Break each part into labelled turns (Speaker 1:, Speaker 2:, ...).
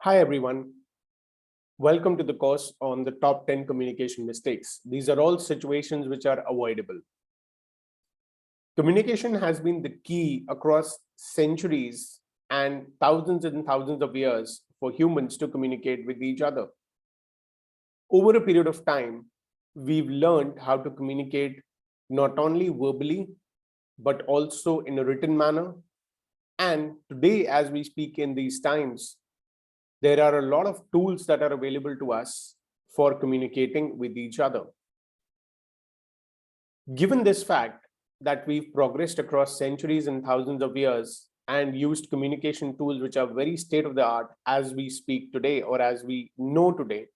Speaker 1: Hi everyone, welcome to the course on the top 10 communication mistakes. These are all situations which are avoidable. Communication has been the key across centuries and thousands of years for humans to communicate with each other. Over a period of time, we've learned how to communicate not only verbally, but also in a written manner. And today, as we speak in these times, there are a lot of tools that are available to us for communicating with each other. Given this fact that we've progressed across centuries and thousands of years and used communication tools which are very state of the art as we speak today or as we know today,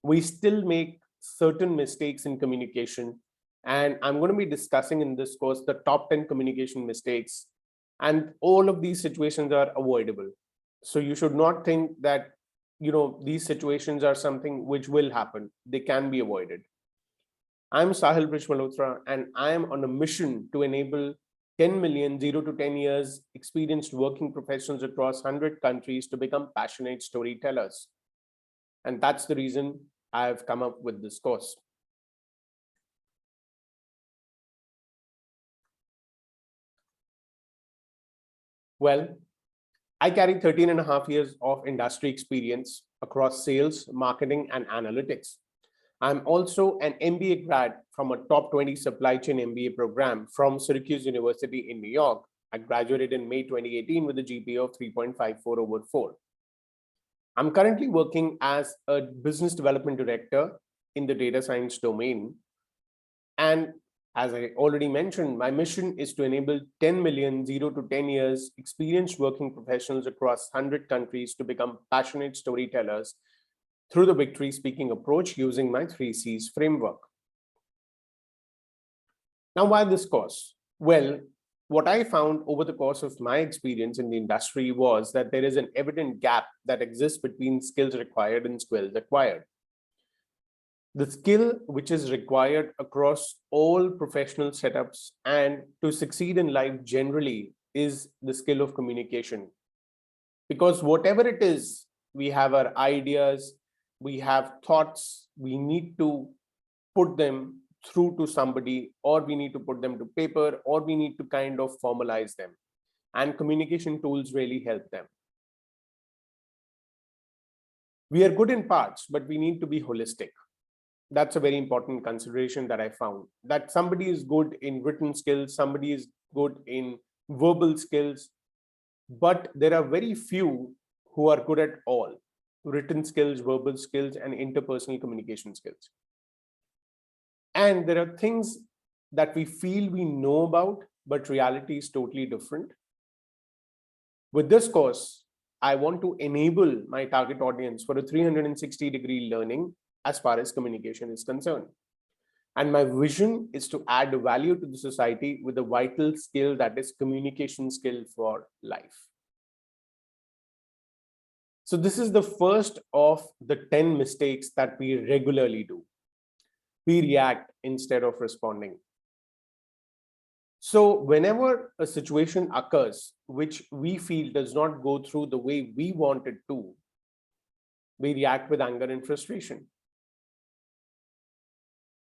Speaker 1: we still make certain mistakes in communication. And I'm going to be discussing in this course the top 10 communication mistakes. And all of these situations are avoidable. So you should not think that, these situations are something which will happen. They can be avoided. I'm Sahil Malhotra, and I am on a mission to enable 10 million 0 to 10 years experienced working professionals across 100 countries to become passionate storytellers. And that's the reason I've come up with this course. Well, I carry 13.5 years of industry experience across sales, marketing, and analytics. I'm also an MBA grad from a top 20 supply chain MBA program from Syracuse University in New York. I graduated in May 2018 with a GPA of 3.54 over 4. I'm currently working as a business development director in the data science domain. And as I already mentioned, my mission is to enable 10 million 0 to 10 years experienced working professionals across 100 countries to become passionate storytellers through the victory speaking approach using my 3Cs framework. Now, why this course? Well, what I found over the course of my experience in the industry was that there is an evident gap that exists between skills required and skills acquired. The skill which is required across all professional setups and to succeed in life generally is the skill of communication. Because whatever it is, we have our ideas, we have thoughts, we need to put them through to somebody, or we need to put them to paper, or we need to kind of formalize them. And communication tools really help them. We are good in parts, but we need to be holistic. That's a very important consideration that I found, that somebody is good in written skills, somebody is good in verbal skills, but there are very few who are good at all: written skills, verbal skills, and interpersonal communication skills. And there are things that we feel we know about, but reality is totally different. With this course, I want to enable my target audience for a 360-degree learning as far as communication is concerned. And my vision is to add value to the society with a vital skill that is communication skill for life. So this is the first of the 10 mistakes that we regularly do. We react instead of responding. So whenever a situation occurs which we feel does not go through the way we want it to, we react with anger and frustration.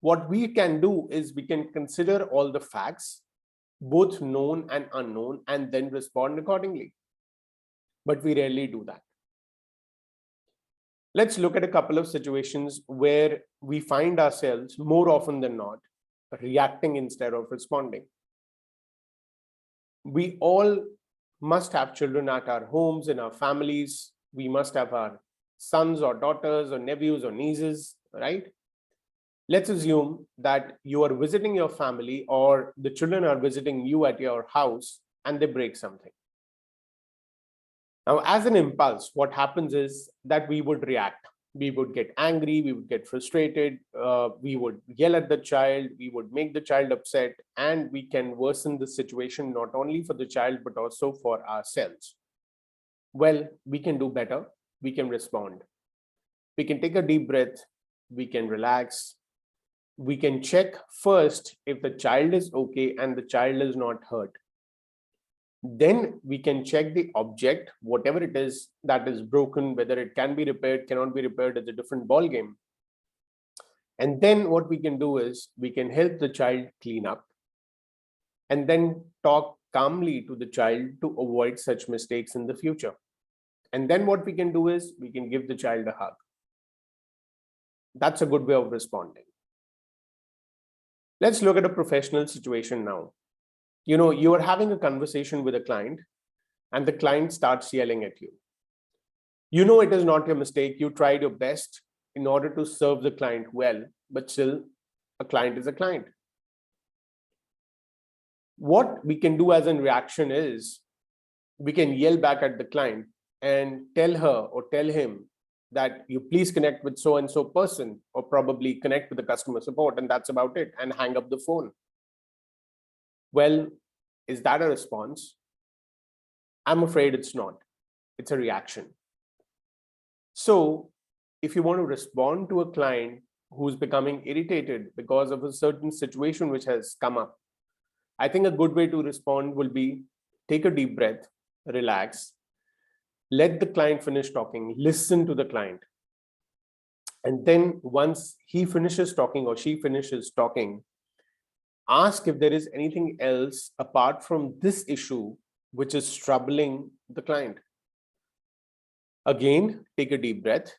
Speaker 1: What we can do is we can consider all the facts, both known and unknown, and then respond accordingly. But we rarely do that. Let's look at a couple of situations where we find ourselves more often than not reacting instead of responding. We all must have children at our homes, in our families. We must have our sons or daughters or nephews or nieces, right? Let's assume that you are visiting your family or the children are visiting you at your house and they break something. Now, as an impulse, what happens is that we would react. We would get angry, we would get frustrated, we would yell at the child, we would make the child upset, and we can worsen the situation not only for the child, but also for ourselves. Well, we can do better. We can respond. We can take a deep breath. We can relax. We can check first if the child is okay and the child is not hurt. Then we can check the object, whatever it is that is broken, whether it can be repaired, cannot be repaired, is a different ball game. And then what we can do is we can help the child clean up and then talk calmly to the child to avoid such mistakes in the future. And then what we can do is we can give the child a hug. That's a good way of responding. Let's look at a professional situation now. You are having a conversation with a client and the client starts yelling at you. It is not your mistake. You tried your best in order to serve the client well, but still a client is a client. What we can do as a reaction is we can yell back at the client and tell her or tell him that you please connect with so-and-so person, or probably connect with the customer support, and that's about it, and hang up the phone. Well, is that a response? I'm afraid it's not. It's a reaction. So if you want to respond to a client who's becoming irritated because of a certain situation which has come up, I think a good way to respond will be take a deep breath, relax, let the client finish talking, listen to the client. And then once he finishes talking or she finishes talking, ask if there is anything else apart from this issue which is troubling the client. Again, take a deep breath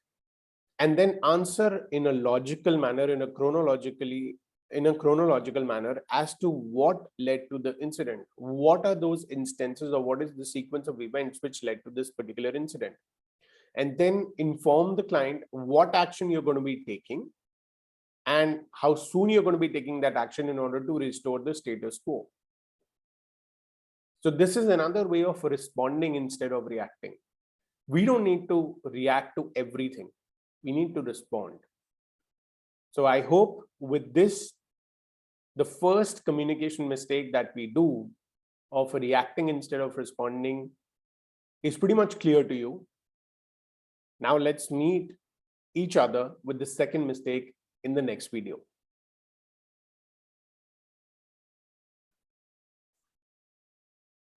Speaker 1: and then answer in a logical manner, in a chronological manner as to what led to the incident. What are those instances, or what is the sequence of events which led to this particular incident? And then inform the client what action you're going to be taking and how soon you're going to be taking that action in order to restore the status quo. So this is another way of responding instead of reacting. We don't need to react to everything. We need to respond. So I hope with this, the first communication mistake that we do of reacting instead of responding is pretty much clear to you. Now let's meet each other with the second mistake in the next video.